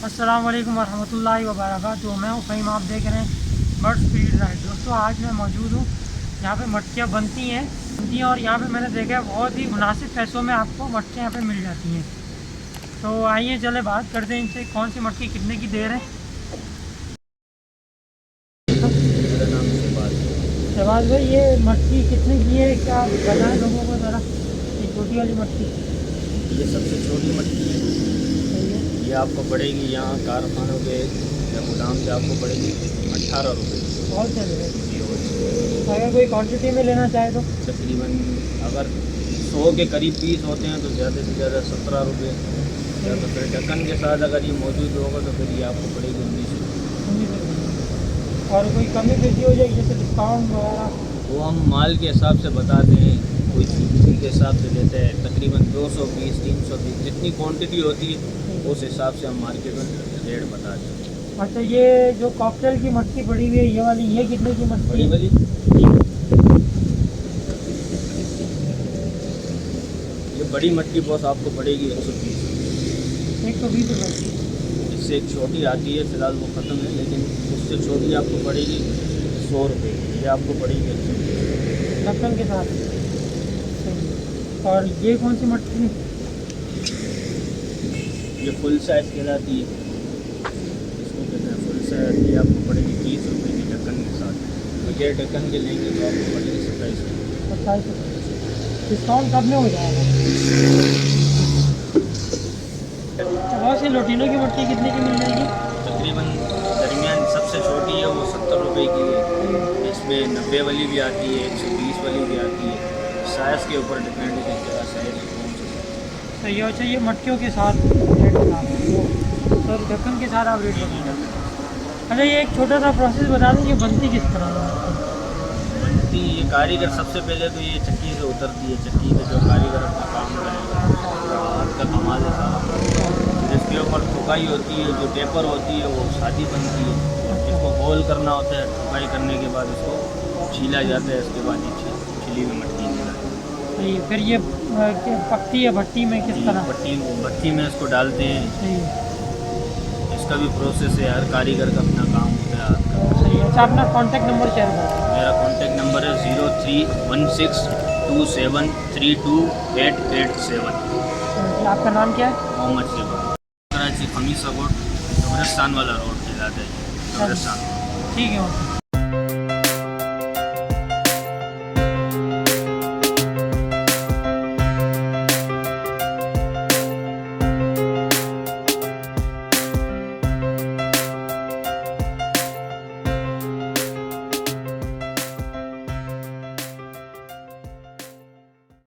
अस्सलाम वालेकुम रहमतुल्लाहि व बरकातुहू। मैं हूँ फ़हीम, आप देख रहे हैं बर्ड स्पीड राइड। दोस्तों आज मैं मौजूद हूँ यहाँ पे मटकियाँ बनती हैं और यहाँ पे मैंने देखा है बहुत ही मुनासिब पैसों में आपको मटकियाँ यहाँ पे मिल जाती हैं। तो आइए चले बात करते हैं इनसे, कौन सी मटकी कितने की दे रहे हैं। मेरा नाम शहबाज भाई, ये मटकी कितने की है, क्या आप बताएं लोगों को ज़रा। ये छोटी वाली मटकी ये सबसे छोटी मटकी है। सही है। ये आपको पड़ेगी यहाँ कारखानों के या गोदाम से आपको पड़ेगी 18 रुपये। बहुत चल रहे हैं। अगर कोई क्वान्टिटी में लेना चाहे तो तकरीबन अगर 100 के करीब पीस होते हैं तो ज़्यादा से ज़्यादा 17 रुपये, या तो फिर ढक्कन के साथ अगर ये मौजूद होगा तो फिर ये आपको पड़ेगी 19 रुपये। और कोई कमी बेशी हो जाएगी जैसे डिस्काउंट वगैरह? वो हम माल के हिसाब से बताते हैं, कोई किसी के हिसाब से देते हैं। तकरीबन 200 पीस 300 पीस जितनी क्वांटिटी होती है उस हिसाब से हम मार्केट में रेट बताते हैं। अच्छा, ये जो कॉकटेल की मटकी पड़ी हुई है ये वाली, ये कितने की मटकी बड़ी है? वाली ये बड़ी मटकी बॉस आपको पड़ेगी 120। 120 रुपये। इससे एक छोटी आती है, फिलहाल वो ख़त्म है, लेकिन उससे छोटी आपको पड़ेगी 100 रुपये की। ये आपको पड़ेगी 120 ढक्कन के साथ। और ये कौन सी मटकी है? ये फुल साइज़ कहलाती है, इसको कहते हैं फुल साइज़। ये आपको पड़ेगी 30 रुपये की ढक्कन के साथ। बगैर ढक्कन के लेंगे तो आपको पड़ेगी 27 रुपये। 27 रुपये। डिस्काउंट कब में हो जाएगा? बहुत सी लोटिनों की मटकी कितने की मिल जाएगी? तकरीबन दरमियान सबसे छोटी है वो 70 रुपये की है। इसमें 90 वाली भी आती है, 120 वाली भी आती है। साइज़ के ऊपर डिपेंड है कि क्या साइज़ कौन सा। सही है। अच्छा, ये मटकियों के साथ रेट बता तो ढक्कन के साथ आप रेट बता। अच्छा, ये एक छोटा सा प्रोसेस बता दें कि बनती किस तरह है? बनती ये कारीगर सबसे पहले तो ये चक्की से उतरती है। चक्की पे जो कारीगर अपना काम करेगा, हाथ का कमाल है सारा। जिसके ऊपर ठुकाई होती है, जो पेपर होती है वो शादी बनती है। इसको गोल करना होता है, ठुकाई करने के बाद इसको छीला जाता है। इसके बाद ये छिली हुई मटकी निकलती है। सही है। फिर ये पकती है भट्टी में किस तरह? भट्टी में इसको डालते हैं। सही है। इसका भी प्रोसेस है, हर कारीगर का अपना काम होता है हाथ का। सही है। अच्छा, अपना कॉन्टैक्ट नंबर शेयर करो। मेरा कॉन्टैक्ट नंबर है 031627328887। आपका नाम क्या है? मोहम्मद शेबा, कराची खमीसा कोट, कब्रिस्तान वाला रोड कहलाता है। कब्रिस्तान। ठीक है।